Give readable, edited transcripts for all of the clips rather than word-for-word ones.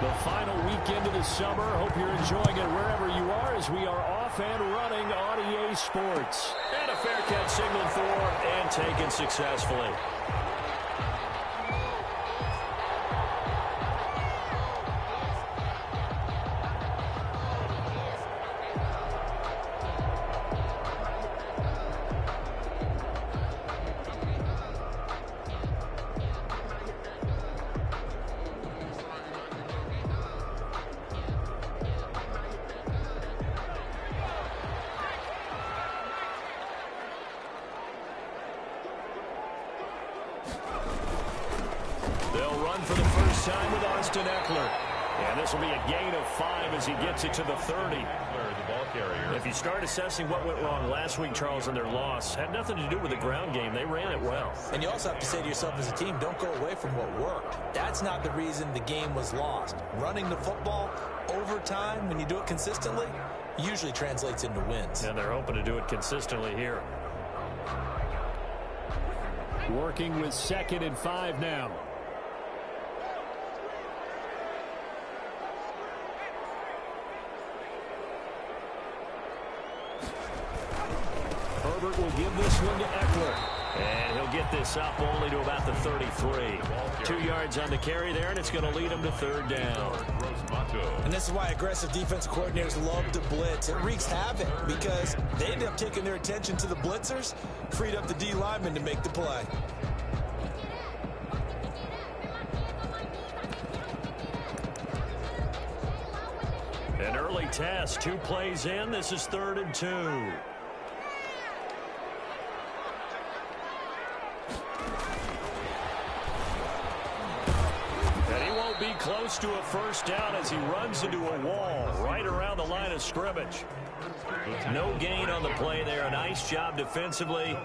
The final weekend of the summer. Hope you're enjoying it wherever you are as we are off and running on EA Sports. And a fair catch signaled for and taken successfully. And this will be a gain of 5 as he gets it to the 30. If you start assessing what went wrong last week, Charles, in their loss, had nothing to do with the ground game. They ran it well. And you also have to say to yourself as a team, don't go away from what worked. That's not the reason the game was lost. Running the football over time, when you do it consistently, usually translates into wins. And they're hoping to do it consistently here. Working with 2nd and 5 now. Herbert will give this one to Eckler. And he'll get this up only to about the 33. 2 yards on the carry there, and it's going to lead him to 3rd down. And this is why aggressive defensive coordinators love to blitz. It wreaks havoc because they end up taking their attention to the blitzers, freed up the D lineman to make the play. An early test, 2 plays in. This is 3rd and 2. Close to a 1st down as he runs into a wall right around the line of scrimmage. No gain on the play there. A nice job defensively,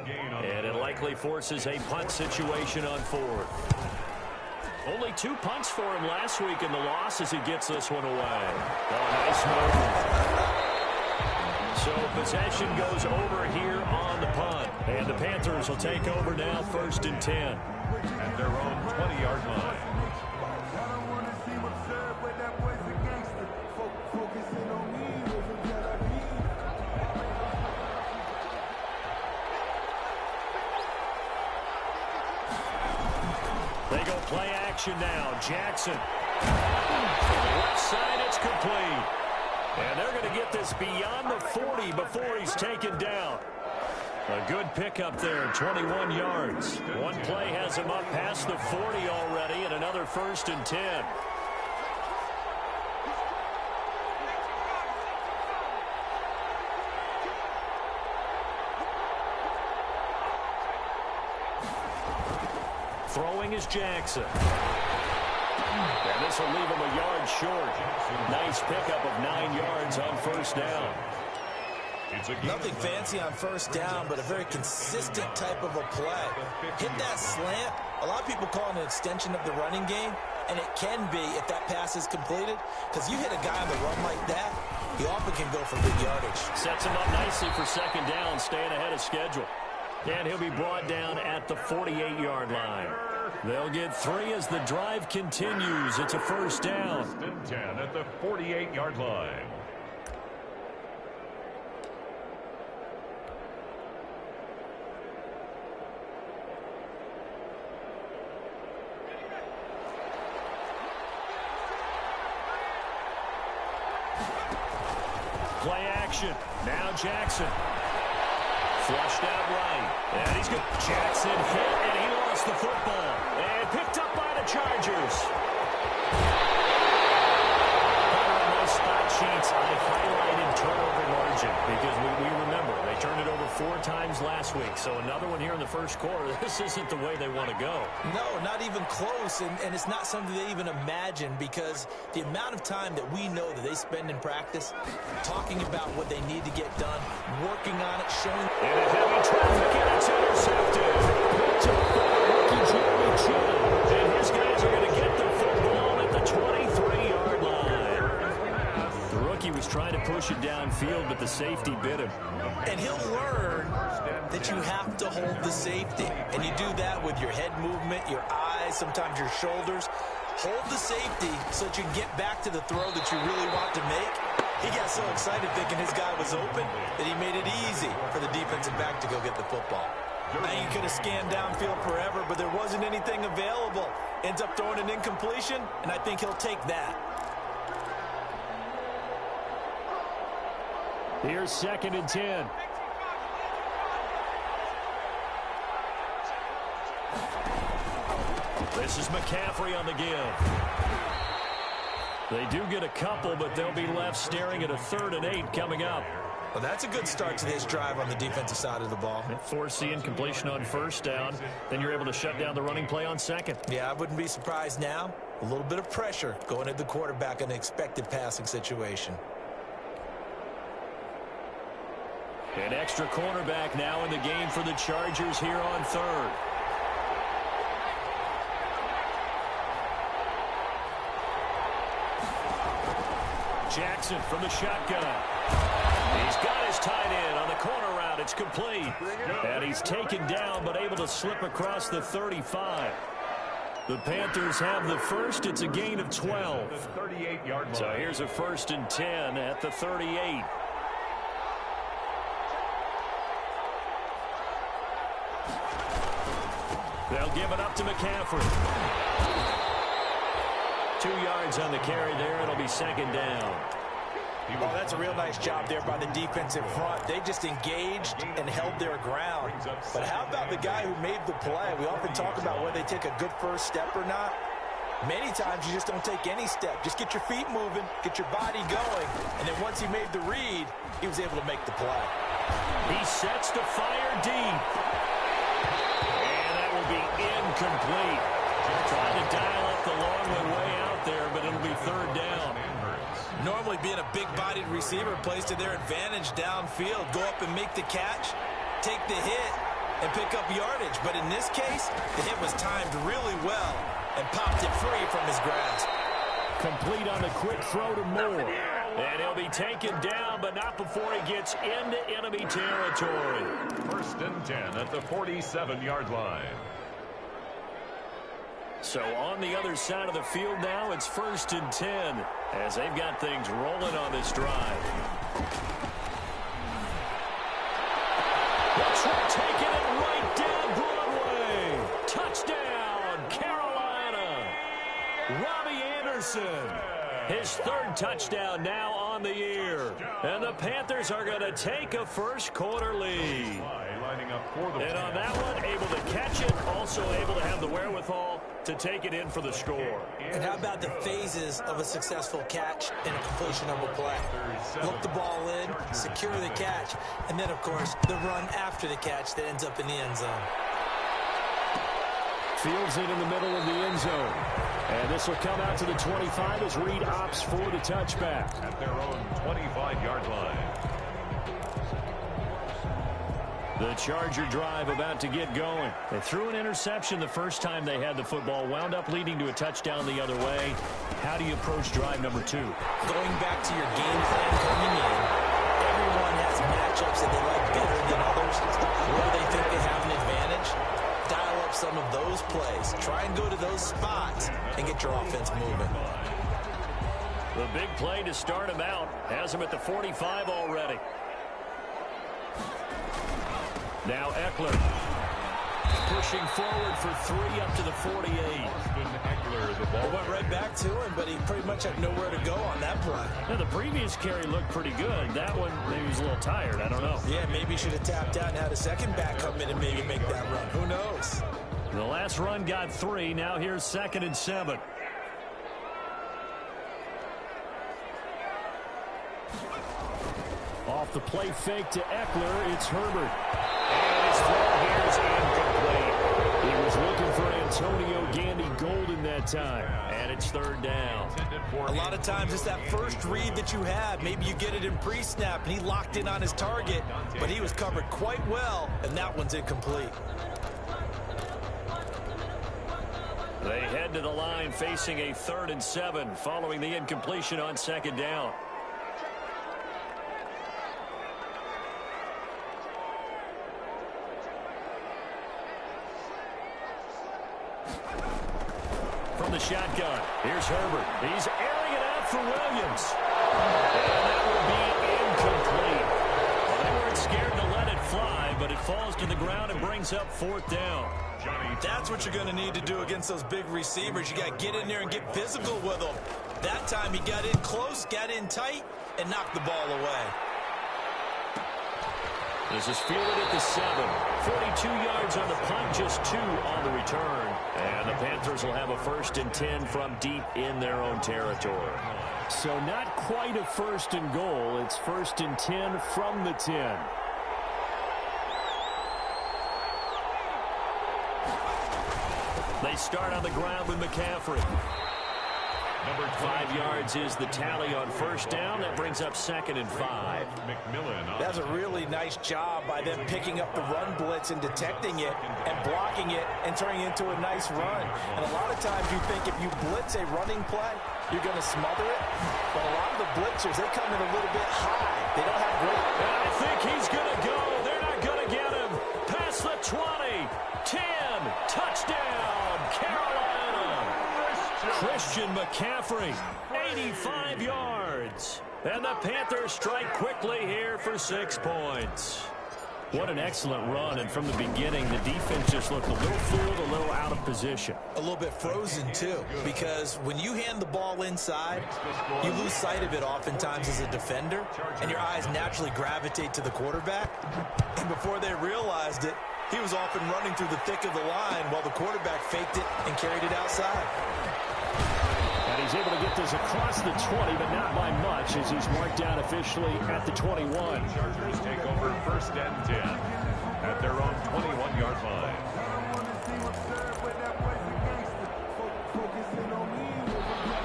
and it likely forces a punt situation on 4th. Only 2 punts for him last week in the loss as he gets this one away. Oh, nice move. So possession goes over here on the punt, and the Panthers will take over now 1st and 10. At their own 20-yard line. They go play action now. Jackson. Left side, it's complete. And they're going to get this beyond the 40 before he's taken down. A good pickup there, 21 yards. One play has him up past the 40 already, and another 1st and 10. Throwing is Jackson. And this will leave him a yard short. Nice pickup of 9 yards on 1st down. Nothing fancy on 1st down, but a very consistent type of a play. Hit that slant. A lot of people call it an extension of the running game, and it can be if that pass is completed, because you hit a guy on the run like that, he often can go for big yardage. Sets him up nicely for 2nd down, staying ahead of schedule. And he'll be brought down at the 48-yard line. They'll get 3 as the drive continues. It's a 1st down. 10 at the 48-yard line. Play action. Now Jackson. Flushed out right. And he's good. Jackson hit, and he lost the football. And picked up by the Chargers. On those spot sheets, I highlighted turnover margin because we remember they turned it over 4 times last week. So another one here in the 1st quarter. This isn't the way they want to go. No, not even close. And it's not something they even imagine because the amount of time that we know that they spend in practice talking about what they need to get done, working on it, showing. And a heavy traffic, and it's intercepted. To rookie Jeremy Chin. And his guys are going to get the football at the 23-yard line. The rookie was trying to push it downfield, but the safety bit him. And he'll learn that you have to hold the safety. And you do that with your head movement, your eyes, sometimes your shoulders. Hold the safety so that you can get back to the throw that you really want to make. He got so excited thinking his guy was open that he made it easy for the defensive back to go get the football. I think he could have scanned downfield forever, but there wasn't anything available. Ends up throwing an incompletion, and I think he'll take that. Here's 2nd and 10. This is McCaffrey on the give. They do get a couple, but they'll be left staring at a 3rd and 8 coming up. Well, that's a good start to this drive on the defensive side of the ball. Force the incompletion on 1st down. Then you're able to shut down the running play on 2nd. Yeah, I wouldn't be surprised now. A little bit of pressure going at the quarterback in an expected passing situation. An extra cornerback now in the game for the Chargers here on 3rd. Jackson from the shotgun. He's got his tight end on the corner route. It's complete. And he's taken down but able to slip across the 35. The Panthers have the first. It's a gain of 12. So here's a 1st and 10 at the 38. They'll give it up to McCaffrey. 2 yards on the carry there. It'll be 2nd down. Well, that's a real nice job there by the defensive front. They just engaged and held their ground. But how about the guy who made the play? We often talk about whether they take a good first step or not. Many times you just don't take any step. Just get your feet moving, get your body going, and then once he made the read, he was able to make the play. He sets to fire deep. And that will be incomplete. Trying to dial up the long one way out there, but it'll be 3rd down. Normally being a big-bodied receiver plays to their advantage downfield. Go up and make the catch, take the hit, and pick up yardage. But in this case, the hit was timed really well and popped it free from his grasp. Complete on the quick throw to Moore. And he'll be taken down, but not before he gets into enemy territory. 1st and 10 at the 47-yard line. So on the other side of the field now, it's 1st and 10 as they've got things rolling on this drive. Taking it right down Broadway. Touchdown, Carolina. Robbie Anderson. His 3rd touchdown now on the year. And the Panthers are going to take a first-quarter lead. And on that one, able to catch it, also able to have the wherewithal to take it in for the score. And how about the phases of a successful catch and a completion of a play? Look the ball in, secure the catch, and then, of course, the run after the catch that ends up in the end zone. Fields it in the middle of the end zone. And this will come out to the 25 as Reed opts for the touchback. At their own 25-yard line. The Charger drive about to get going. They threw an interception the first time they had the football, wound up leading to a touchdown the other way. How do you approach drive number 2? Going back to your game plan coming in, everyone has matchups that they like better than others. Where they think they have an advantage, dial up some of those plays. Try and go to those spots and get your offense moving. The big play to start him out has him at the 45 already. Now Eckler pushing forward for 3 up to the 48. Eckler, the ball went right back to him, but he pretty much had nowhere to go on that play. Now, the previous carry looked pretty good. That one, maybe he was a little tired. I don't know. Yeah, maybe he should have tapped out and had a second back come in and maybe make that run. Who knows? The last run got 3. Now here's 2nd and 7. Off the play fake to Eckler, it's Herbert. And his throw here is incomplete. He was looking for Antonio Gandy Golden that time. And it's 3rd down. A lot of times it's that first read that you have. Maybe you get it in pre-snap and he locked in on his target, but he was covered quite well, and that one's incomplete. They head to the line facing a 3rd and 7 following the incompletion on 2nd down. from the shotgun. Here's Herbert. He's airing it out for Williams. And that will be incomplete. Well, they weren't scared to let it fly, but it falls to the ground and brings up 4th down. That's what you're going to need to do against those big receivers. You got to get in there and get physical with them. That time he got in close, got in tight, and knocked the ball away. This is fielded at the 7. 42 yards on the punt, just 2 on the return. And the Panthers will have a 1st and 10 from deep in their own territory. So not quite a 1st and goal. It's 1st and 10 from the 10. They start on the ground with McCaffrey. 5 yards is the tally on 1st down. That brings up 2nd and 5. That's a really nice job by them picking up the run blitz and detecting it and blocking it and turning it into a nice run. And a lot of times you think if you blitz a running play, you're going to smother it. But a lot of the blitzers, they come in a little bit high. They don't have great... And I think he's going to go. They're not going to get him. Past the 20. 10. Touchdown, Carolina. Christian McCaffrey, 85 yards. And the Panthers strike quickly here for 6 points. What an excellent run, and from the beginning, the defense just looked a little fooled, a little out of position. A little bit frozen, too, because when you hand the ball inside, you lose sight of it oftentimes as a defender, and your eyes naturally gravitate to the quarterback. And before they realized it, he was off and running through the thick of the line while the quarterback faked it and carried it outside. And he's able to get this across the 20, but not by much, as he's marked down officially at the 21. Chargers take over 1st and 10 at their own 21-yard line.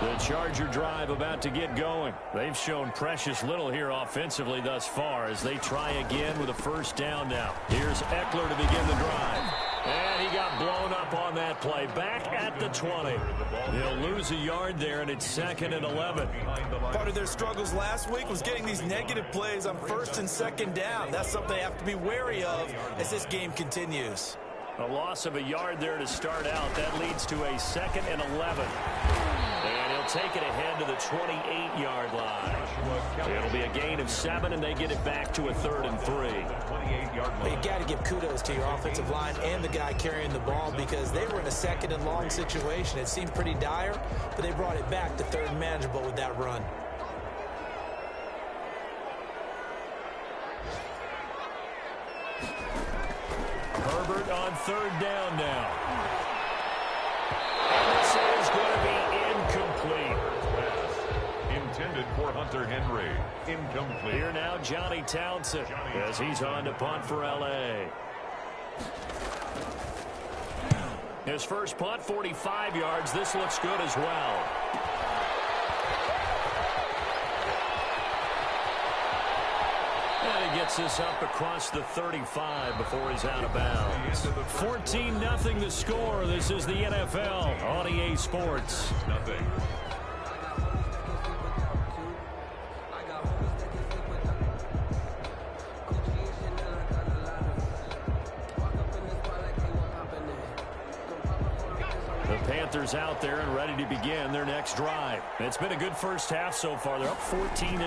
The Charger drive about to get going. They've shown precious little here offensively thus far as they try again with a 1st down now. Here's Eckler to begin the drive. And he got blown up on that play. Back at the 20. He'll lose a yard there, and it's 2nd and 11. Part of their struggles last week was getting these negative plays on 1st and 2nd down. That's something they have to be wary of as this game continues. A loss of a yard there to start out. That leads to a 2nd and 11. And he'll take it ahead to the 28-yard line. It'll be a gain of 7, and they get it back to a 3rd and 3. You got to give kudos to your offensive line and the guy carrying the ball because they were in a 2nd and long situation. It seemed pretty dire, but they brought it back to 3rd and manageable with that run. Herbert on 3rd down now. And this is going to be incomplete. Intended for Hunter Henry. Incomplete. Here now, Johnny Townsend, as he's on to punt for L.A. His first punt, 45 yards. This looks good as well. And he gets this up across the 35 before he's out of bounds. 14-0 the score. This is the NFL on EA Sports. Nothing. Panthers out there and ready to begin their next drive. It's been a good first half so far. They're up 14-0.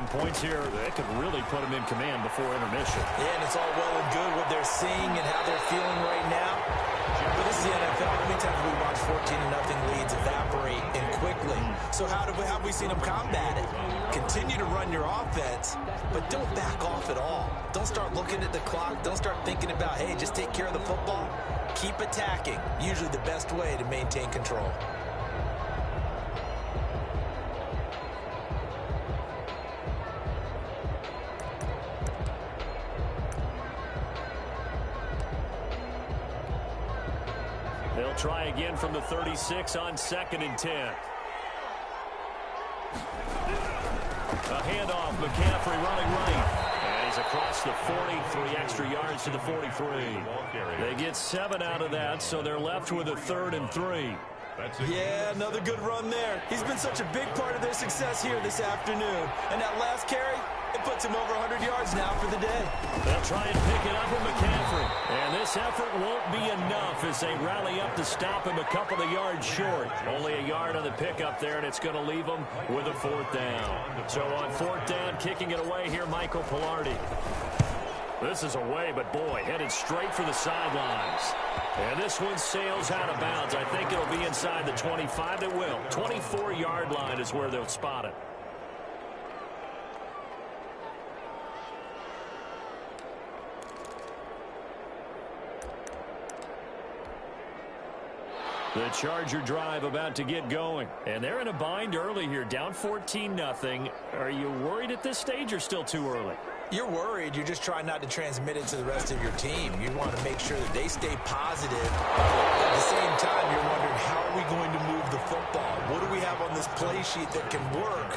Points here that could really put them in command before intermission. Yeah, and it's all well and good what they're seeing and how they're feeling right now. But this is the NFL. How many times have we watched 14-0 leads evaporate and quickly? So how have we seen them combat it? Continue to run your offense, but don't back off at all. Don't start looking at the clock. Don't start thinking about, hey, just take care of the football. Keep attacking. Usually the best way to maintain control. They'll try again from the 36 on 2nd and 10. A handoff, McCaffrey running right. And he's across the 40, 3 extra yards to the 43. They get 7 out of that, so they're left with a 3rd and 3. Yeah, another good run there. He's been such a big part of their success here this afternoon. And that last carry, It puts him over 100 yards now for the day. They'll try and pick it up with McCaffrey. And this effort won't be enough as they rally up to stop him a couple of yards short. Only a yard on the pickup there, and it's going to leave him with a 4th down. So on 4th down, kicking it away here, Michael Pilardi. This is away, but boy, headed straight for the sidelines. And this one sails out of bounds. I think it'll be inside the 25. It will. 24-yard line is where they'll spot it. The Charger drive about to get going. And they're in a bind early here, down 14-0. Are you worried at this stage or still too early? You're worried. You're just trying not to transmit it to the rest of your team. You want to make sure that they stay positive. At the same time, you're wondering, how are we going to move the football? What do we have on this play sheet that can work?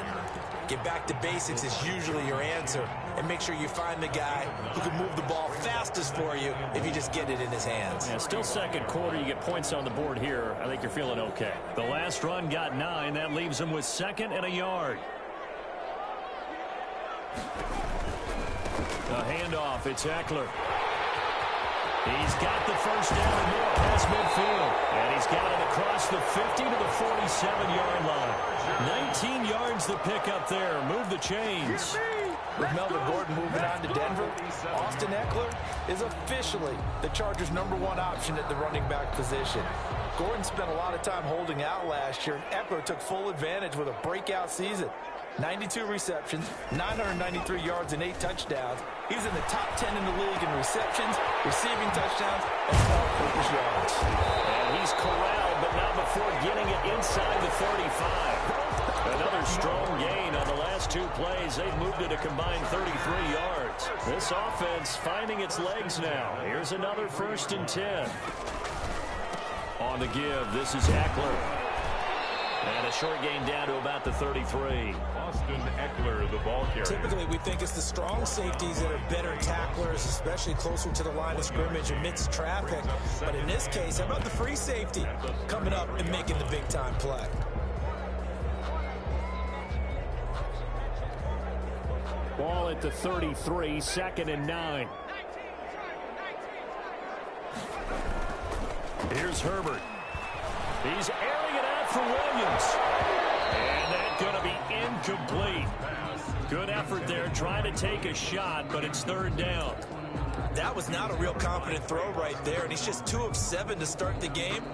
Get back to basics is usually your answer. And make sure you find the guy who can move the ball fastest for you if you just get it in his hands. Yeah, still second quarter. You get points on the board here. I think you're feeling okay. The last run got 9. That leaves him with 2nd and a yard. A handoff. It's Eckler. He's got the first down and more past midfield. And he's got it across the 50 to the 47-yard line. 19 yards to pick up there. Move the chains. With Melvin Gordon moving on to Denver, Austin Eckler is officially the Chargers' #1 option at the running back position. Gordon spent a lot of time holding out last year, and Eckler took full advantage with a breakout season. 92 receptions, 993 yards, and 8 touchdowns. He's in the top 10 in the league in receptions, receiving touchdowns, and all-purpose yards. And he's corralled, but not before getting it inside the 35. Another strong gain on the last 2 plays. They've moved it a combined 33 yards. This offense finding its legs now. Here's another 1st and 10. On the give, this is Eckler. And a short gain down to about the 33. Austin Eckler, the ball carrier. Typically, we think it's the strong safeties that are better tacklers, especially closer to the line of scrimmage amidst traffic. But in this case, how about the free safety coming up and making the big-time play? Ball at the 33, 2nd and 9. Here's Herbert. He's airing it out for Williams. And that's going to be incomplete. Good effort there, trying to take a shot, but it's 3rd down. That was not a real confident throw right there, and he's just 2 of 7 to start the game.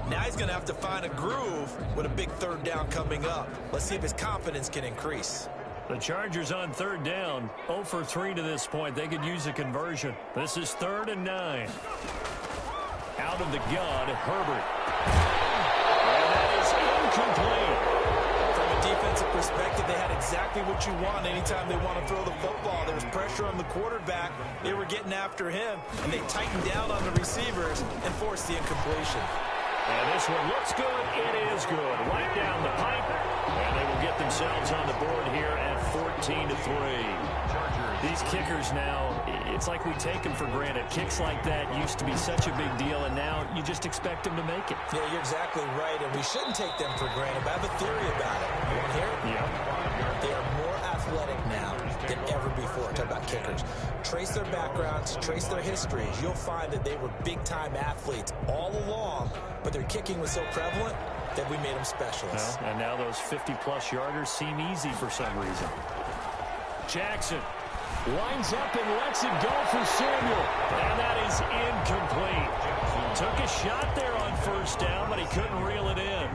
Now he's going to have to find a groove with a big 3rd down coming up. Let's see if his confidence can increase. The Chargers on 3rd down, 0 for 3 to this point. They could use a conversion. This is 3rd and 9. Out of the gun, Herbert. And that is incomplete. From a defensive perspective, they had exactly what you want anytime they want to throw the football. There was pressure on the quarterback. They were getting after him, and they tightened down on the receivers and forced the incompletion. And this one looks good. It is good. Right down the pipe. And they will get themselves on the board here at 14-3. These kickers now, it's like we take them for granted. Kicks like that used to be such a big deal, and now you just expect them to make it. Yeah, you're exactly right, and we shouldn't take them for granted. But I have a theory about it. You want to hear it? Yeah. They are more athletic now than ever before. Talk about kickers. Trace their backgrounds, trace their histories. You'll find that they were big-time athletes all along, but their kicking was so prevalent that we made them specialists. Well, and now those 50-plus yarders seem easy for some reason. Jackson lines up and lets it go for Samuel. And that is incomplete. Took a shot there on 1st down, but he couldn't reel it in.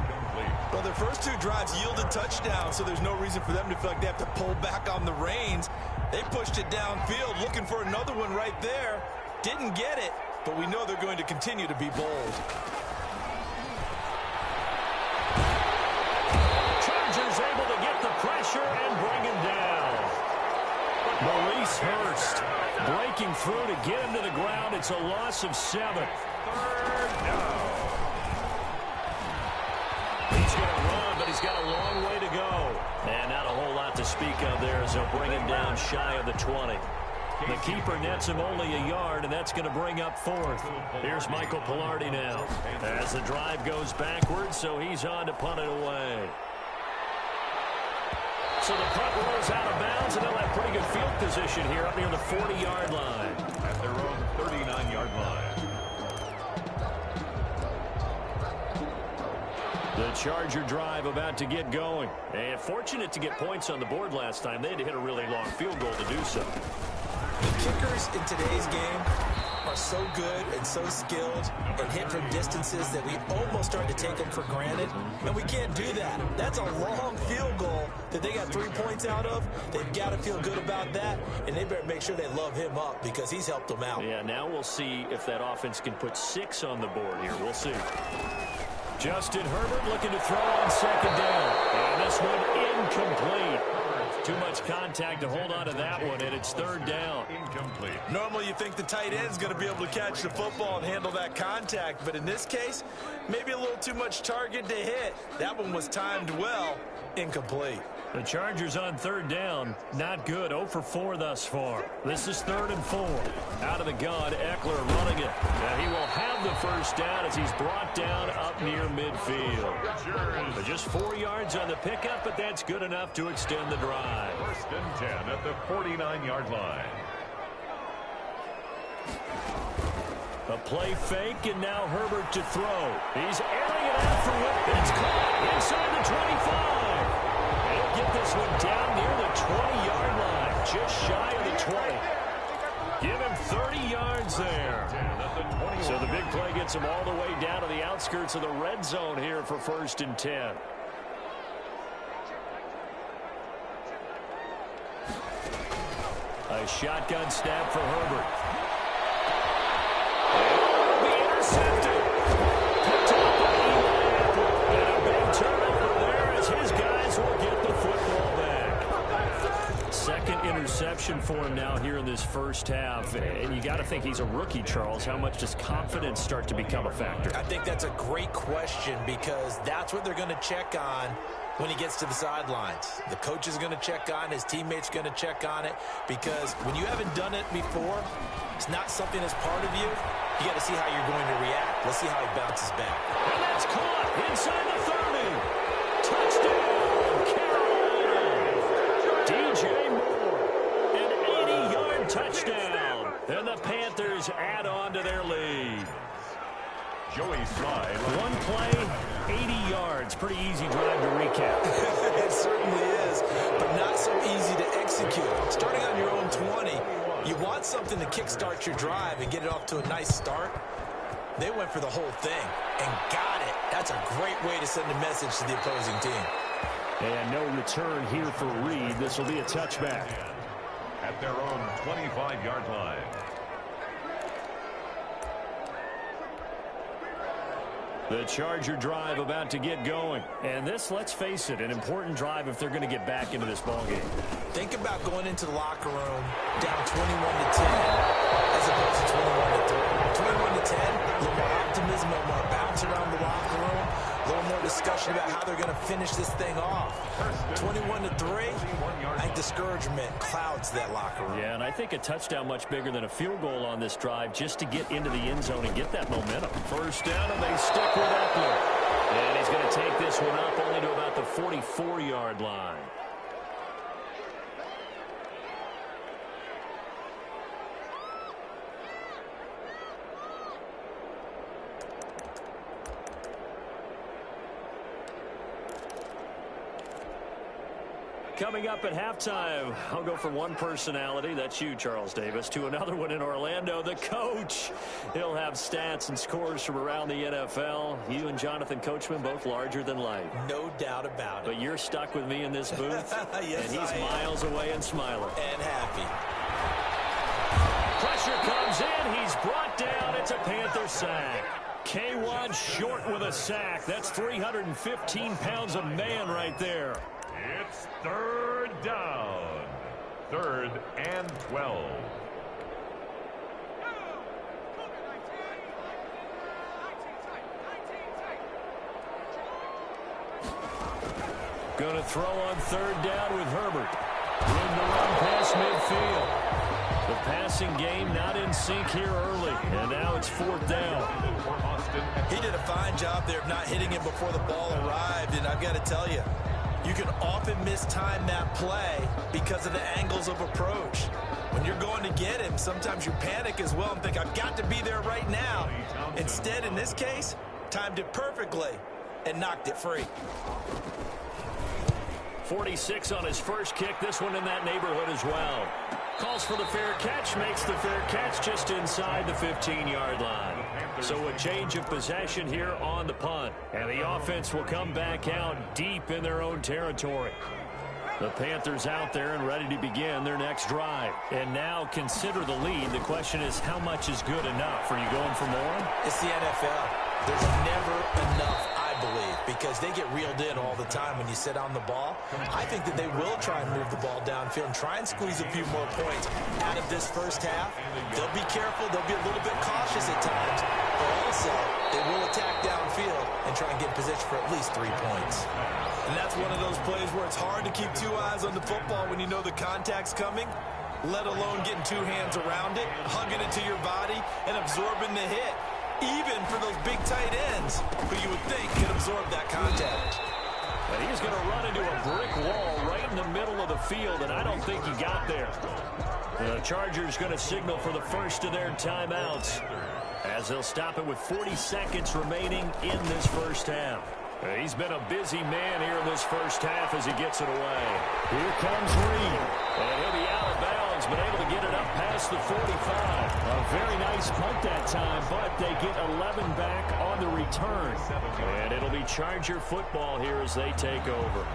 Well, their first 2 drives yielded touchdowns, so there's no reason for them to feel like they have to pull back on the reins. They pushed it downfield, looking for another one right there. Didn't get it, but we know they're going to continue to be bold. Chargers able to get the pressure and bring him down. Maurice Hurst breaking through to get him to the ground. It's a loss of 7. 3rd down. He's going to run, but he's got a long way to go. And not a whole lot to speak of there as they'll bring him down shy of the 20. The keeper nets him only a yard, and that's going to bring up 4th. Here's Michael Pilardi now as the drive goes backwards, so he's on to punt it away. So So the punt rolls out of bounds, and they'll have pretty good field position here up near the 40-yard line. At their own 39-yard line. The Charger drive about to get going. And fortunate to get points on the board last time. They had to hit a really long field goal to do so. The kickers in today's game are so good and so skilled and hit from distances that we almost start to take them for granted, and we can't do that. That's a long field goal that they got 3 points out of. They've got to feel good about that, and they better make sure they love him up because he's helped them out. Yeah, now we'll see if that offense can put 6 on the board here. We'll see. Justin Herbert looking to throw on second down. And this one incomplete. Too much contact to hold on to that one, and it's third down. Incomplete. Normally you think the tight end's going to be able to catch the football and handle that contact, but in this case, maybe a little too much target to hit. That one was timed well. Incomplete. The Chargers on third down. Not good. 0 for 4 thus far. This is 3rd and 4. Out of the gun, Eckler running it. Now he will have the first down as he's brought down up near midfield. But just 4 yards on the pickup, but that's good enough to extend the drive. 1st and 10 at the 49-yard line. A play fake, and now Herbert to throw. He's airing it out for Whip, and it's caught inside the 25. He'll get this one down near the 20-yard line, just shy of the 20. Give him 30 yards there. So the big play gets him all the way down to the outskirts of the red zone here for 1st and 10. A shotgun snap for Herbert. Oh, be intercepted. Picked up by Eli Apple. And a big turnover there as his guys will get the football back. Second interception for him now here in this first half. And you got to think he's a rookie, Charles. How much does confidence start to become a factor? I think that's a great question because that's what they're going to check on when he gets to the sidelines. The coach is going to check on, his teammates going to check on it, because when you haven't done it before, it's not something that's part of you. You got to see how you're going to react. Let's see how he bounces back. And that's caught inside the 30. Touchdown, Carolina. DJ Moore, an 80-yard touchdown. And the Panthers add on to their lead. Joey Slide. One play, 80 yards. Pretty easy drive to recap. It certainly is, but not so easy to execute. Starting on your own 20, you want something to kickstart your drive and get it off to a nice start. They went for the whole thing and got it. That's a great way to send a message to the opposing team. And no return here for Reed. This will be a touchback. At their own 25-yard line. The Charger drive about to get going. And this, let's face it, an important drive if they're going to get back into this ballgame. Think about going into the locker room down 21-10 as opposed to 21-3. 21-10, a little more optimism, a little more bounce around the locker room, a little more discussion about how they're going to finish this thing off. 21-3, I think discouragement clouds that locker room. Yeah, and I think a touchdown much bigger than a field goal on this drive just to get into the end zone and get that momentum. First down, and they stick with Eckler. And he's going to take this one up only to about the 44-yard line. Coming up at halftime, I'll go from one personality, that's you, Charles Davis, to another one in Orlando, the coach. He'll have stats and scores from around the NFL. You and Jonathan Coachman, both larger than life. No doubt about it. But you're stuck with me in this booth, yes, and he's miles away and smiling. And happy. Pressure comes in, he's brought down, it's a Panther sack. K1 short with a sack. That's 315 pounds of man right there. It's 3rd down. 3rd and 12. Going to throw on 3rd down with Herbert. Room to run past midfield. The passing game not in sync here early. And now it's 4th down. He did a fine job there of not hitting him before the ball arrived. And I've got to tell you, You can often mistime that play because of the angles of approach. When you're going to get him, sometimes you panic as well and think, I've got to be there right now. Instead, in this case, timed it perfectly and knocked it free. 46 on his first kick. This one in that neighborhood as well. Calls for the fair catch, makes the fair catch just inside the 15-yard line. So a change of possession here on the punt. And the offense will come back out deep in their own territory. The Panthers out there and ready to begin their next drive. And now consider the lead. The question is, how much is good enough? Are you going for more? It's the NFL. There's never enough, I believe, because they get reeled in all the time when you sit on the ball. I think that they will try and move the ball downfield and try and squeeze a few more points out of this first half. They'll be careful. They'll be a little bit cautious at times, but also they will attack downfield and try and get in position for at least 3 points. And that's one of those plays where it's hard to keep 2 eyes on the football when you know the contact's coming, let alone getting 2 hands around it, hugging it to your body, and absorbing the hit. Even for those big tight ends who you would think could absorb that contact. And he's going to run into a brick wall right in the middle of the field, and I don't think he got there. The Chargers going to signal for the first of their timeouts as they'll stop it with 40 seconds remaining in this first half. He's been a busy man here in this first half as he gets it away. Here comes Reed. And he'll be out of bounds, but able to get it up past the 45. A very nice punt that time, but they get 11 back on the return. And it'll be Charger football here as they take over.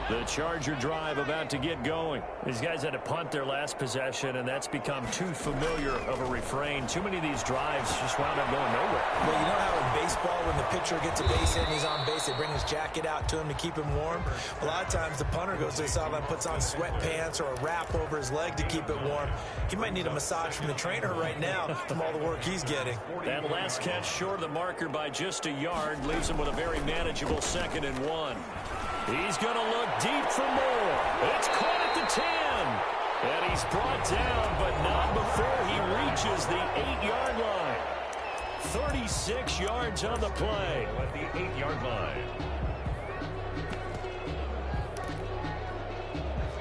The Charger drive about to get going. These guys had to punt their last possession, and that's become too familiar of a refrain. Too many of these drives just wound up going nowhere. Well, you know how in baseball, when the pitcher gets a base hit and he's on base, they bring his jacket out to him to keep him warm? A lot of times the punter goes to the sideline, puts on sweatpants or a wrap over his leg to keep it warm. He might need a massage from the trainer right now from all the work he's getting. That last catch short of the marker by just a yard leaves him with a very manageable 2nd and 1. He's going to look deep for more. It's caught at the 10. And he's brought down, but not before he reaches the 8-yard line. 36 yards on the play. At the 8-yard line.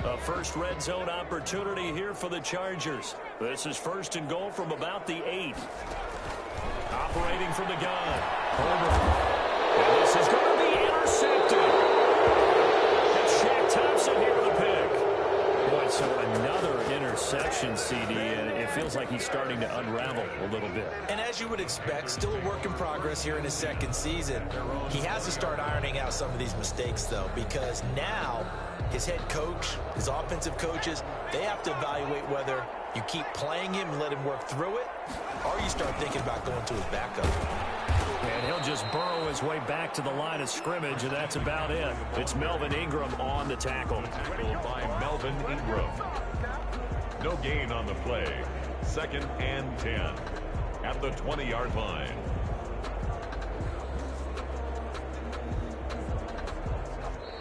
A first red zone opportunity here for the Chargers. This is 1st and goal from about the 8. Operating from the gun. And this is going to be intercepted. Thompson here with a pick. Boy, so another interception, CD, and it feels like he's starting to unravel a little bit. And as you would expect, still a work in progress here in his 2nd season. He has to start ironing out some of these mistakes, though, because now his head coach, his offensive coaches, they have to evaluate whether you keep playing him and let him work through it, or you start thinking about going to his backup. And he'll just burrow his way back to the line of scrimmage, and that's about it. It's Melvin Ingram on the tackle. By Melvin Ingram. No gain on the play. 2nd and 10 at the 20-yard line.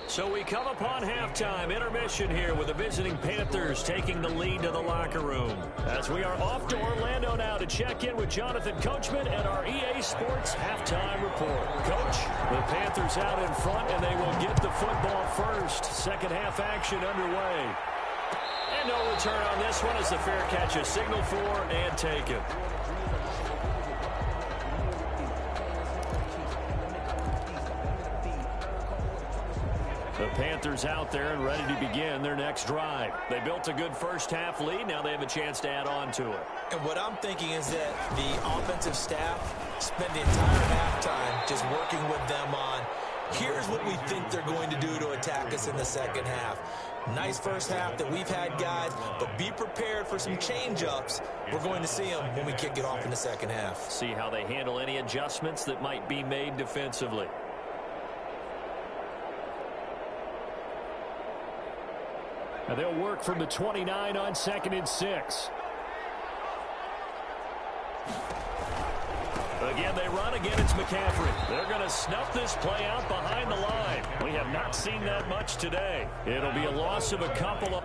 So we come upon halftime intermission here with the visiting Panthers taking the lead to the locker room. As we are off to Orlando now to check in with Jonathan Coachman and our EA Sports halftime report. Coach, the Panthers out in front, and they will get the football first. 2nd half action underway. And no return on this one as the fair catch is signaled for and taken. The Panthers out there and ready to begin their next drive. They built a good first half lead. Now they have a chance to add on to it. And what I'm thinking is that the offensive staff spent the entire halftime just working with them on, here's what we think they're going to do to attack us in the 2nd half. Nice first half that we've had, guys, but be prepared for some change-ups. We're going to see them when we kick it off in the 2nd half. See how they handle any adjustments that might be made defensively. And they'll work from the 29 on 2nd and 6. Again, they run. Again, it's McCaffrey. They're going to snuff this play out behind the line. We have not seen that much today. It'll be a loss of a couple of...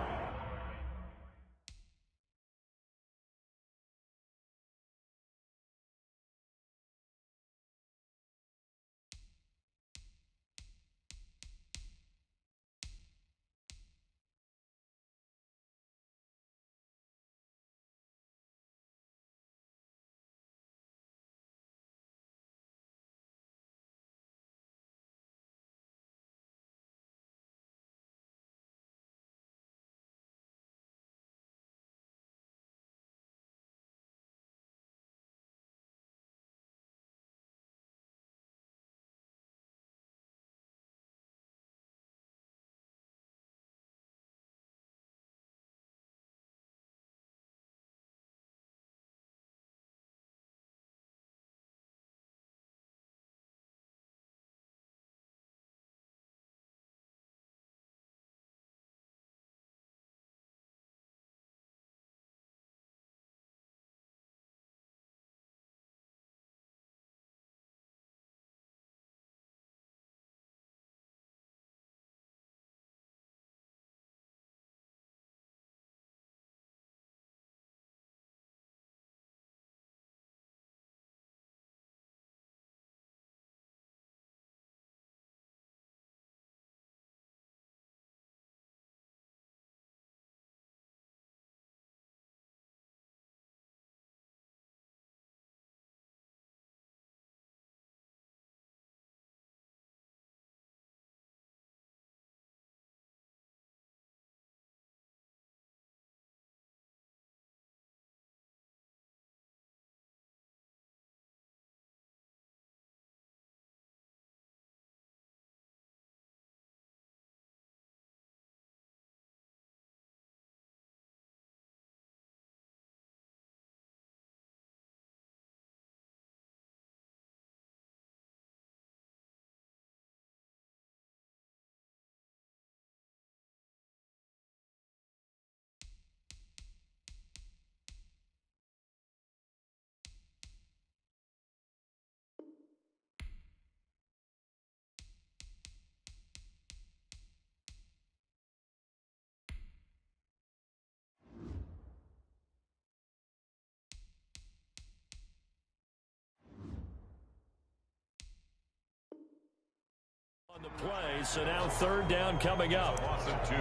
play, so now third down coming up. Loss of 2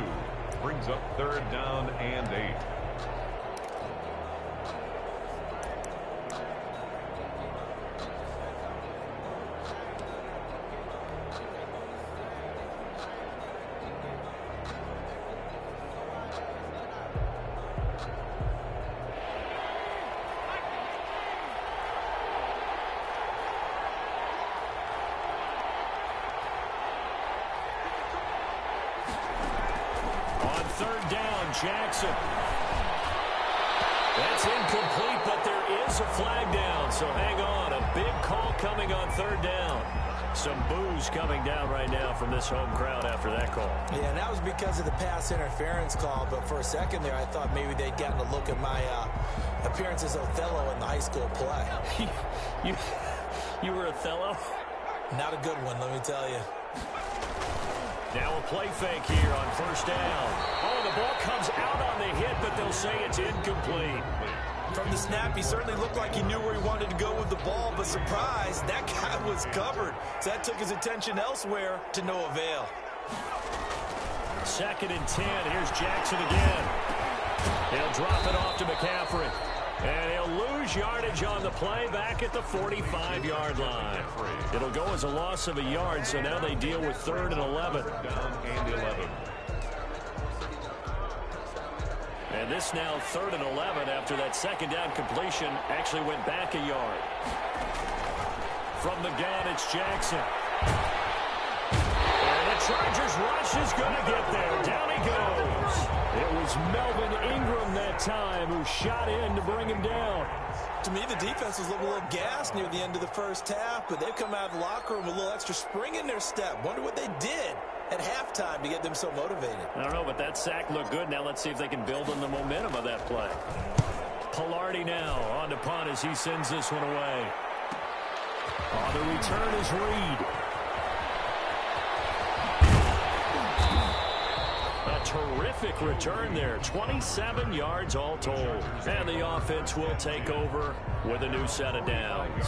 brings up third down and 8. Third down, Jackson. That's incomplete, but there is a flag down, so hang on. A big call coming on third down. Some boos coming down right now from this home crowd after that call. Yeah, and that was because of the pass interference call, but for a second there I thought maybe they'd gotten a look at my appearance as Othello in the high school play. You were Othello? Not a good one, let me tell you. Now a play fake here on first down. Oh, the ball comes out on the hit, but they'll say it's incomplete. From the snap, he certainly looked like he knew where he wanted to go with the ball, but surprise, that guy was covered. So that took his attention elsewhere to no avail. 2nd and 10. Here's Jackson again. He'll drop it off to McCaffrey. And he'll lose yardage on the play back at the 45-yard line. It'll go as a loss of a yard, so now they deal with 3rd and 11. Down and 11. And this now 3rd and 11 after that second down completion actually went back a yard. From the gun, it's Jackson. And the Chargers rush is going to get there. Down he goes. It was Melvin Ingram that time who shot in to bring him down. To me, the defense was looking a little gassed near the end of the first half, but they've come out of the locker room with a little extra spring in their step. Wonder what they did at halftime to get them so motivated. I don't know, but that sack looked good. Now let's see if they can build on the momentum of that play. Pilardi now on to punt as he sends this one away. On the return is Reed. A terrific return there. 27 yards all told. And the offense will take over with a new set of downs.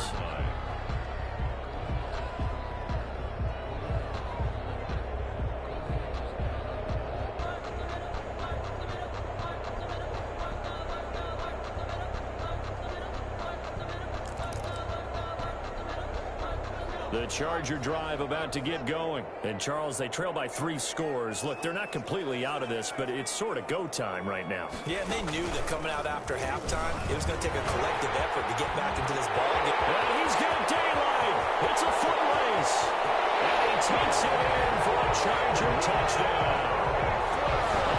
The Charger drive about to get going. And, Charles, they trail by 3 scores. Look, they're not completely out of this, but it's sort of go time right now. Yeah, and they knew that coming out after halftime, it was going to take a collective effort to get back into this ball game. And he's got daylight. It's a foot race. And he takes it in for a Charger touchdown.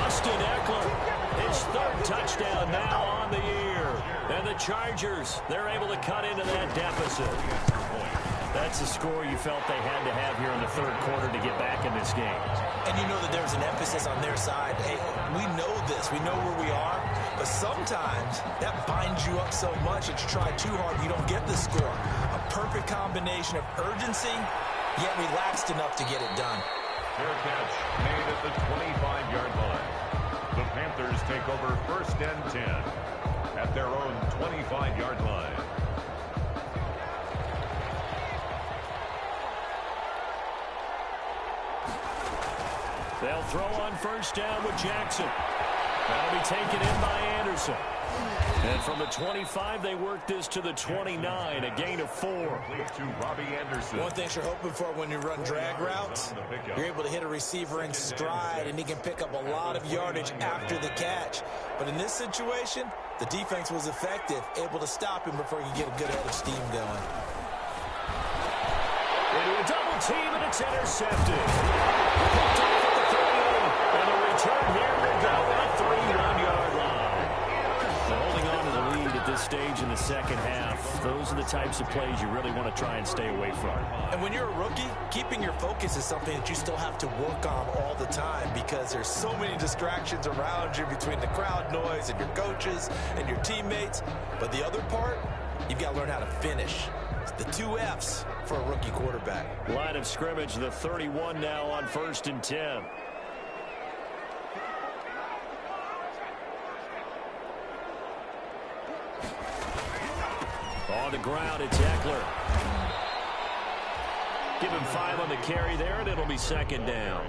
Austin Eckler, his 3rd touchdown now on the year. And the Chargers, they're able to cut into that deficit. That's a score you felt they had to have here in the 3rd quarter to get back in this game. And you know that there's an emphasis on their side. Hey, we know this. We know where we are. But sometimes that binds you up so much that you try too hard, you don't get the score. A perfect combination of urgency, yet relaxed enough to get it done. Fair catch made at the 25-yard line. The Panthers take over 1st and 10 at their own 25-yard line. They'll throw on first down with Jackson. That'll be taken in by Anderson. And from the 25, they work this to the 29, a gain of 4. To Robbie Anderson. One thing you're hoping for when you run drag routes, you're able to hit a receiver in stride, and he can pick up a lot of yardage after the catch. But in this situation, the defense was effective, able to stop him before he could get a good head of steam going. Into a double team, and it's intercepted. Picked off at the 38, and the return here will go at 3-1-yard line. So holding on to the lead at this stage in the second half, those are the types of plays you really want to try and stay away from. And when you're a rookie, keeping your focus is something that you still have to work on all the time because there's so many distractions around you between the crowd noise and your coaches and your teammates. But the other part, you've got to learn how to finish. It's the 2 F's for a rookie quarterback. Line of scrimmage, the 31 now on 1st and 10. On the ground, it's Eckler. Give him 5 on the carry there, and it'll be second down.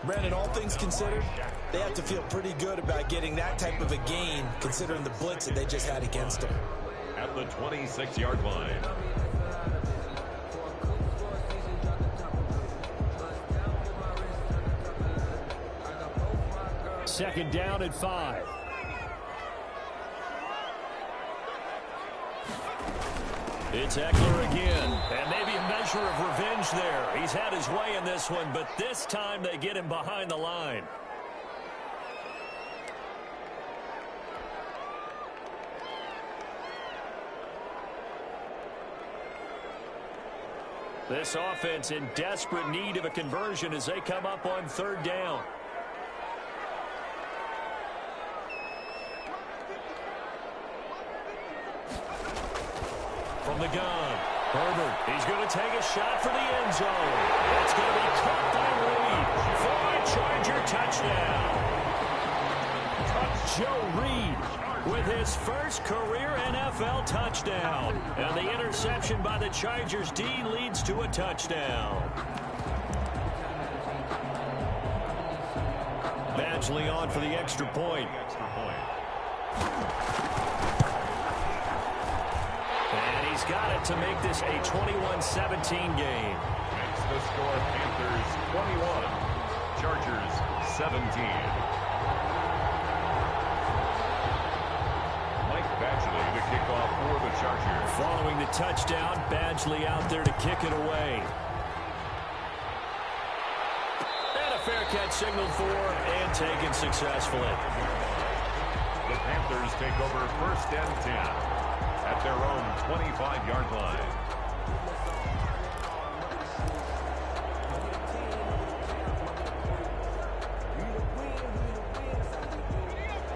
Brandon, all things considered, they have to feel pretty good about getting that type of a gain, considering the blitz that they just had against them. At the 26-yard line. Second down and 5. It's Eckler again, and maybe a measure of revenge there. He's had his way in this one, but this time they get him behind the line. This offense in desperate need of a conversion as they come up on third down. From the gun, Herbert, he's going to take a shot for the end zone. It's going to be caught by Reed for a Charger touchdown. Joe Reed with his first career NFL touchdown. And the interception by the Chargers D leads to a touchdown. Badgley on for the extra point. And he's got it to make this a 21-17 game. Makes the score Panthers 21, Chargers 17. Badgley to kick off for the Chargers. Following the touchdown, Badgley out there to kick it away. And a fair catch signaled for and taken successfully. The Panthers take over first and 10 at their own 25-yard line.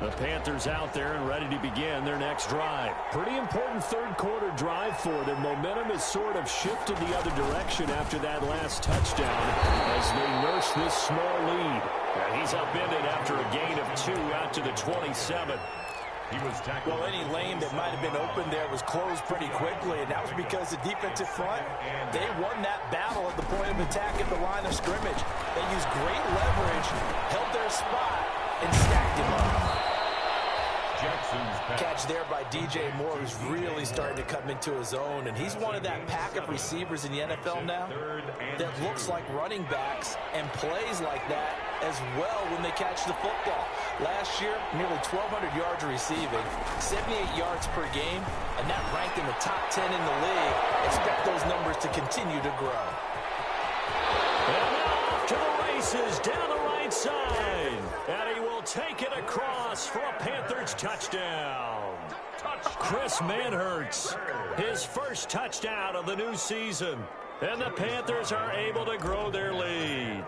The Panthers out there and ready to begin their next drive. Pretty important third quarter drive for them. Momentum has sort of shifted the other direction after that last touchdown as they nurse this small lead. And he's upended after a gain of 2 out to the 27. He was tackled. Well, any lane that might have been open there was closed pretty quickly, and that was because the defensive front, they won that battle at the point of attack at the line of scrimmage. They used great leverage, held their spot, and stacked him up. Catch there by DJ Moore, who's really starting to come into his own, and he's one of that pack of receivers in the NFL now that looks like running backs and plays like that as well when they catch the football. Last year, nearly 1,200 yards receiving, 78 yards per game, and that ranked in the top 10 in the league. Expect those numbers to continue to grow. And now off to the races down the right side. And he will take it across for a Panthers touchdown. Chris Manhertz, his first touchdown of the new season. And the Panthers are able to grow their lead.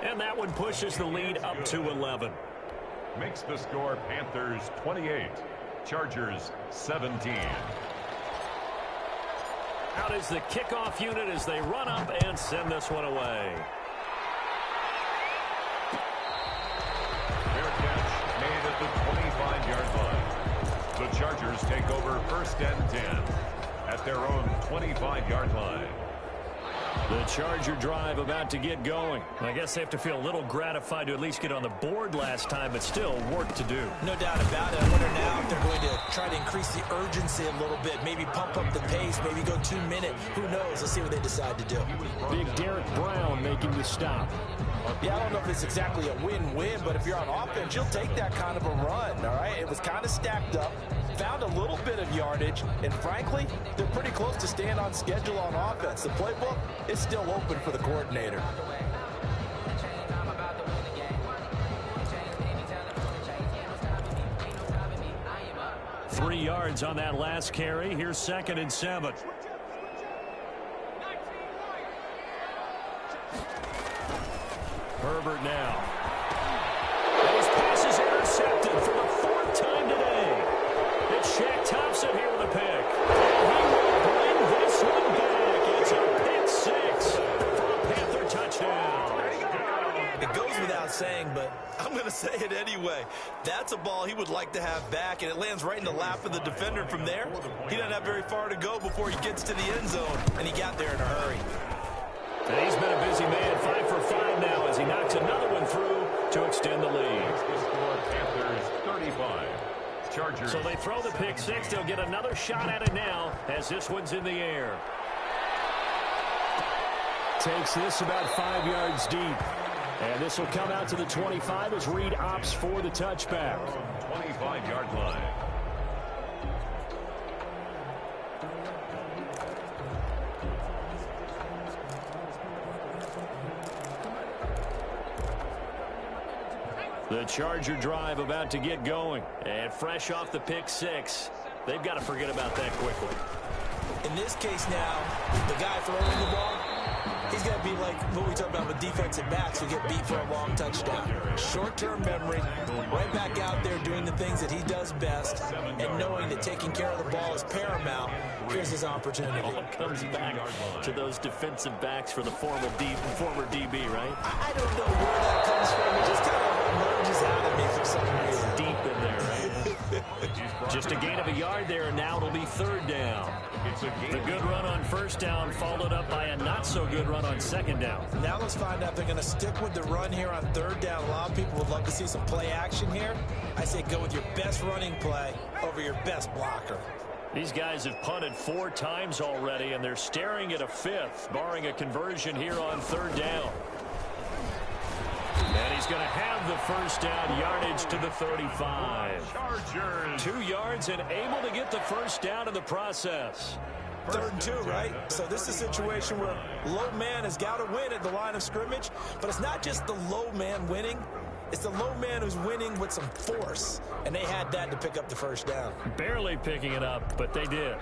And that one pushes the lead up to 11. Makes the score Panthers 28, Chargers 17. Out is the kickoff unit as they run up and send this one away. Fair catch made at the 25-yard line. The Chargers take over first and 10 at their own 25-yard line. The Charger drive about to get going. I guess they have to feel a little gratified to at least get on the board last time, but still work to do. No doubt about it. I wonder now if they're going to try to increase the urgency a little bit, maybe pump up the pace, maybe go 2 minute. Who knows? Let's see what they decide to do. Big Derek Brown making the stop. Yeah, I don't know if it's exactly a win-win, but if you're on offense, you'll take that kind of a run, all right? It was kind of stacked up, found a little bit of yardage, and frankly, they're pretty close to staying on schedule on offense. The playbook is still open for the coordinator. Three yards on that last carry. Here's 2nd and 7. Herbert now. Those passes intercepted for the 4th time today. It's Shaq Thompson here with a pick. And he will bring this one back. It's a pick 6 for a Panther touchdown. It goes without saying, but I'm going to say it anyway. That's a ball he would like to have back, and it lands right in the lap of the defender. From there, he doesn't have very far to go before he gets to the end zone, and he got there in a hurry. And he's been a busy man, 5 for 5 now as he knocks another one through to extend the lead. Panthers 35. Chargers. So they throw the pick six. They'll get another shot at it now as this one's in the air. Takes this about 5 yards deep. And this will come out to the 25 as Reed opts for the touchback. 25-yard line. The Charger drive about to get going. And fresh off the pick six, they've got to forget about that quickly. In this case now, the guy throwing the ball, he's going to be like what we talked about with defensive backs who get beat for a long touchdown. Short-term memory, right back out there doing the things that he does best, and knowing that taking care of the ball is paramount. Here's his opportunity. All comes back to those defensive backs for the former DB, right? I don't know where that comes from. It just kind of emerges out of me for some reason. Deep in there, right? Just a gain of a yard there, and now it'll be third down. The good run on first down followed up by a not-so-good run on second down. Now let's find out if they're going to stick with the run here on third down. A lot of people would love to see some play action here. I say go with your best running play over your best blocker. These guys have punted 4 times already, and they're staring at a fifth, barring a conversion here on third down. And he's going to have the first down, yardage to the 35. Chargers. 2 yards and able to get the first down in the process. 3rd and 2, right? So this is a situation where low man has got to win at the line of scrimmage, but it's not just the low man winning. It's the low man who's winning with some force, and they had that to pick up the first down. Barely picking it up, but they did.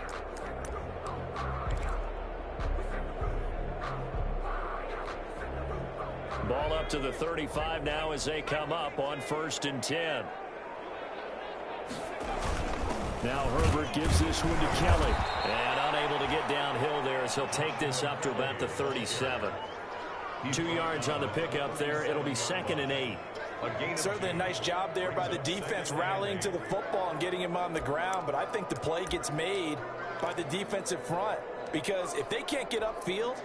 Ball up to the 35 now as they come up on 1st and 10. Now Herbert gives this one to Kelly. And unable to get downhill there as he'll take this up to about the 37. 2 yards on the pickup there. It'll be 2nd and 8. Certainly a nice job there by the defense rallying to the football and getting him on the ground, but I think the play gets made by the defensive front because if they can't get upfield,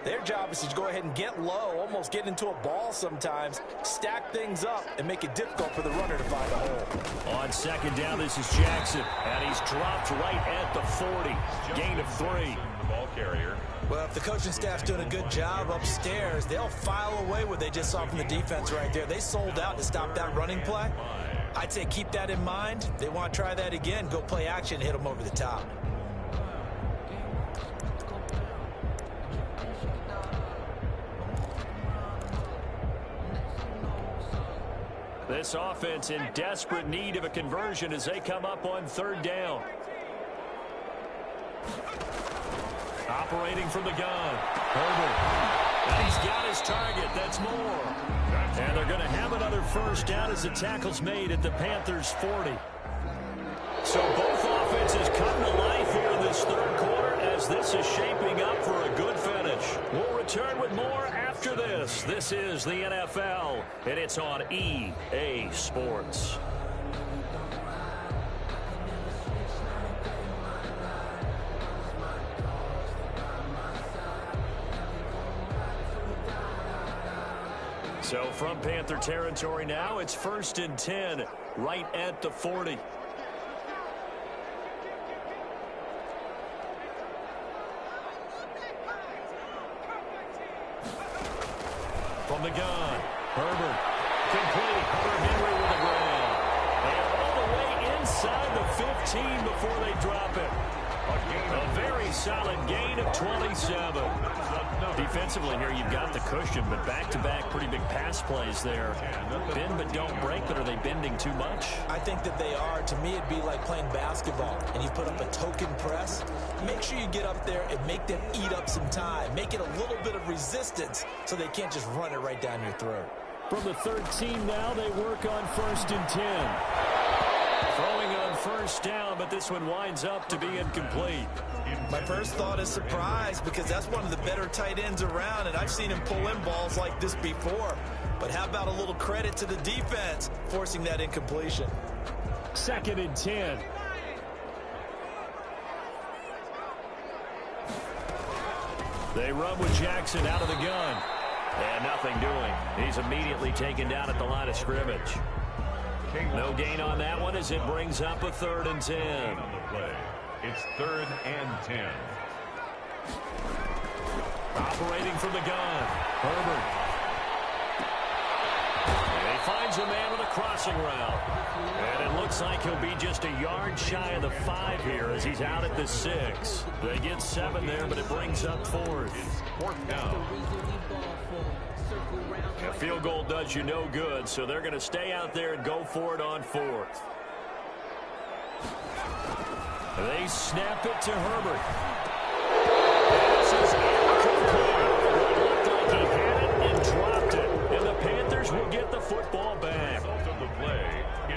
their job is to go ahead and get low, almost get into a ball sometimes, stack things up, and make it difficult for the runner to find a hole. On 2nd down, this is Jackson, and he's dropped right at the 40. Gain of 3. The ball carrier. Well, if the coaching staff's doing a good job upstairs, they'll file away what they just saw from the defense right there. They sold out to stop that running play. I'd say keep that in mind. They want to try that again. Go play action, hit them over the top. This offense in desperate need of a conversion as they come up on 3rd down. Operating from the gun. Herbert. And he's got his target. That's more. And they're going to have another first down as the tackle's made at the Panthers' 40. So both offenses come to life here in this 3rd quarter as this is shaping up for a good finish. We'll return with more after this. This is the NFL, and it's on EA Sports. So from Panther territory now, it's 1st and 10, right at the 40. From the gun, Herbert, complete. Hunter Henry with the grab. And all the way inside the 15 before they drop it. A very solid gain of 27. Defensively here, you've got the cushion, but back-to-back pretty big pass plays there. Bend but don't break, but are they bending too much? I think that they are. To me, it'd be like playing basketball, and you put up a token press. Make sure you get up there and make them eat up some time. Make it a little bit of resistance so they can't just run it right down your throat. From the 13 now, they work on 1st and 10. Throwing on first down, but this one winds up to be incomplete. My first thought is surprise because that's one of the better tight ends around, and I've seen him pull in balls like this before. But how about a little credit to the defense forcing that incompletion? 2nd and 10. They run with Jackson out of the gun. And nothing doing. He's immediately taken down at the line of scrimmage. No gain on that one as it brings up a 3rd and 10. On the play. It's 3rd and 10. Operating from the gun. Herbert. And he finds a man with a crossing route. And it looks like he'll be just a yard shy of the 5 here as he's out at the 6. They get 7 there, but it brings up 4th. It's 4th down. A field goal does you no good, so they're going to stay out there and go for it on 4th. They snap it to Herbert. This is incomplete. It looked like he had it and dropped it. And the Panthers will get the football back.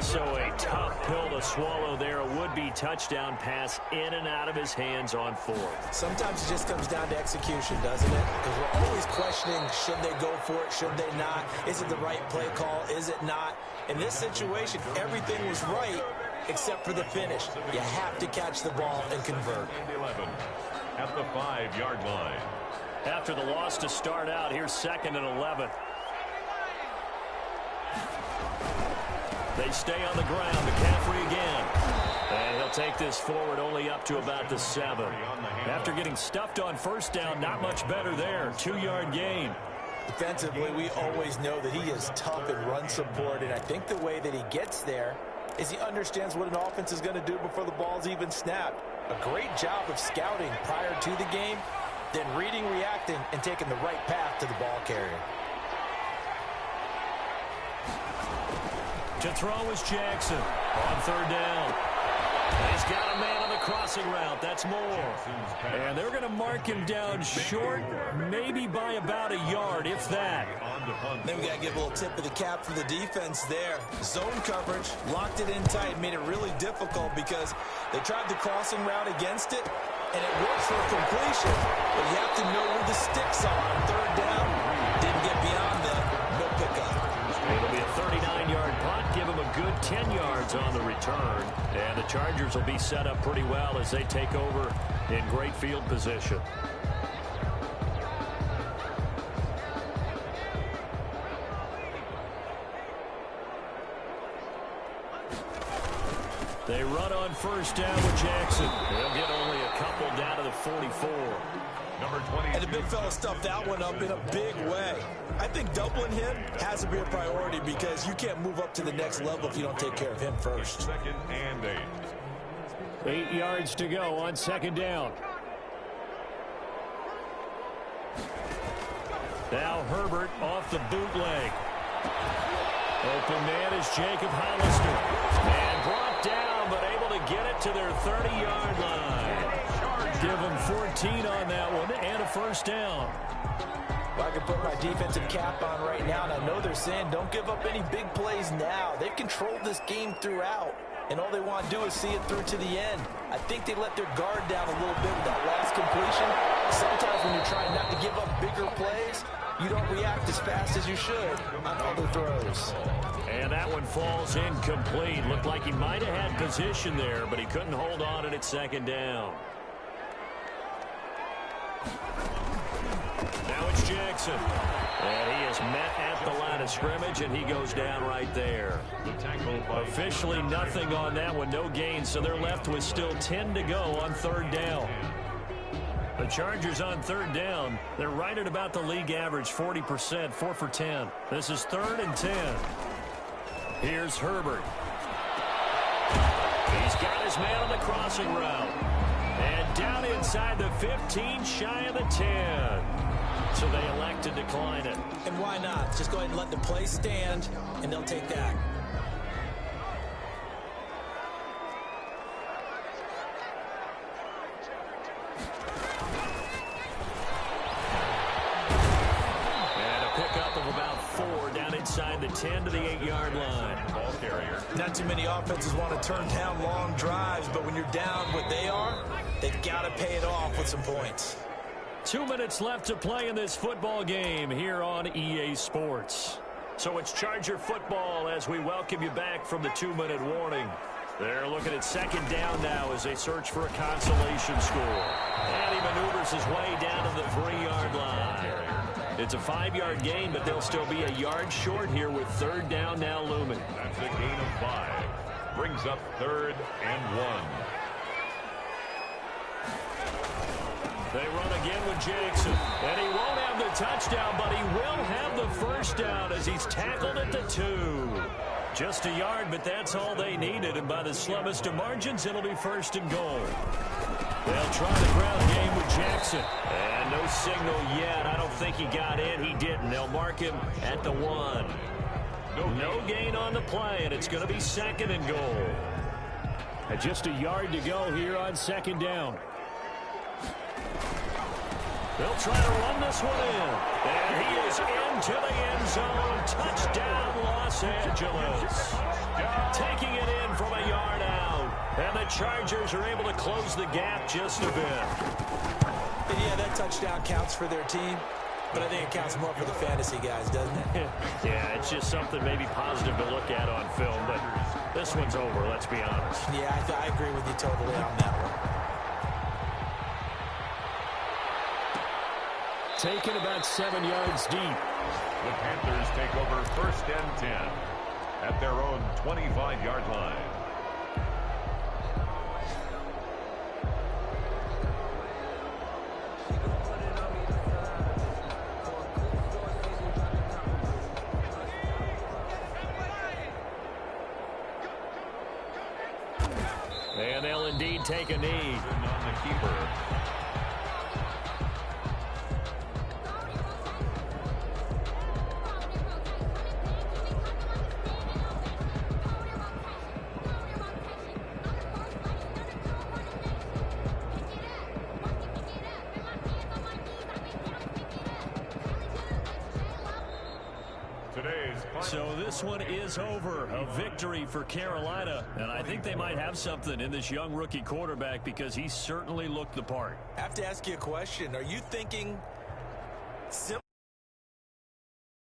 So a tough pill to swallow there. A would-be touchdown pass in and out of his hands on 4th. Sometimes it just comes down to execution, doesn't it? Because we're always questioning, should they go for it, should they not? Is it the right play call, is it not? In this situation, everything was right except for the finish. You have to catch the ball and convert. 11 at the 5-yard line. After the loss to start out, here's 2nd and 11. They stay on the ground. McCaffrey again. And he'll take this forward only up to about the 7. After getting stuffed on 1st down, not much better there. 2-yard gain. Defensively, we always know that he is tough in run support, and I think the way that he gets there is he understands what an offense is going to do before the ball's even snapped. A great job of scouting prior to the game, then reading, reacting, and taking the right path to the ball carrier. To throw is Jackson on 3rd down. He's got a man on the crossing route. That's Moore. And they're going to mark him down short, maybe by about a yard, if that. Then we got to give a little tip of the cap for the defense there. Zone coverage, locked it in tight, made it really difficult because they tried the crossing route against it, and it works for completion, but you have to know where the sticks are on 3rd down. Didn't get beyond that. No pickup. It'll be a 39-yard punt. Give him a good 10 yards on the return. And the Chargers will be set up pretty well as they take over in great field position. They run on 1st down with Jackson. They'll get only a couple down to the 44. Number 20. And the big fella stuffed that one up in a big way. I think doubling him has to be a priority because you can't move up to the next level if you don't take care of him first. 2nd and 8. 8 yards to go on 2nd down. Now Herbert off the bootleg. Open man is Jacob Hollister. And brought down, but able to get it to their 30-yard line. Give them 14 on that one and a 1st down. Well, I can put my defensive cap on right now, and I know they're saying don't give up any big plays now. They've controlled this game throughout, and all they want to do is see it through to the end. I think they let their guard down a little bit with that last completion. Sometimes when you're trying not to give up bigger plays, you don't react as fast as you should on other throws. And that one falls incomplete. Looked like he might have had position there, but he couldn't hold on it at 2nd down. Now it's Jackson. And he is met at the line of scrimmage, and he goes down right there. Officially nothing on that one, no gain, so they're left with still 10 to go on 3rd down. The Chargers on 3rd down, they're right at about the league average, 40%, 4 for 10. This is 3rd and 10. Here's Herbert. He's got his man on the crossing route. And down inside the 15, shy of the 10. So they elect to decline it. And why not? Just go ahead and let the play stand, and they'll take that. And a pickup of about 4 down inside the 10 to the 8-yard line. Ball carrier. Not too many offenses want to turn down long drives, but when you're down what they are, they've got to pay it off with some points. 2 minutes left to play in this football game here on EA Sports. So it's Charger football as we welcome you back from the 2-minute warning. They're looking at second down now as they search for a consolation score. And he maneuvers his way down to the 3-yard line. It's a 5-yard gain, but they'll still be a yard short here with third down now looming. That's a gain of 5. Brings up 3rd and 1. They run again with Jackson. And he won't have the touchdown, but he will have the first down as he's tackled at the 2. Just a yard, but that's all they needed. And by the slimmest of margins, it'll be 1st and goal. They'll try the ground game with Jackson. And no signal yet. I don't think he got in. He didn't. They'll mark him at the 1. No gain on the play, and it's going to be 2nd and goal. And just a yard to go here on 2nd down. They'll try to run this one in. And he is into the end zone. Touchdown, Los Angeles. Taking it in from a yard out. And the Chargers are able to close the gap just a bit. Yeah, that touchdown counts for their team. But I think it counts more for the fantasy guys, doesn't it? Yeah, it's just something maybe positive to look at on film. But this one's over, let's be honest. Yeah, I agree with you totally on that one. Taken about 7 yards deep. The Panthers take over 1st and 10 at their own 25-yard line. And they'll indeed take a knee. On the keeper. So this one is over. A victory for Carolina. And I think they might have something in this young rookie quarterback because he certainly looked the part. I have to ask you a question. Are you thinking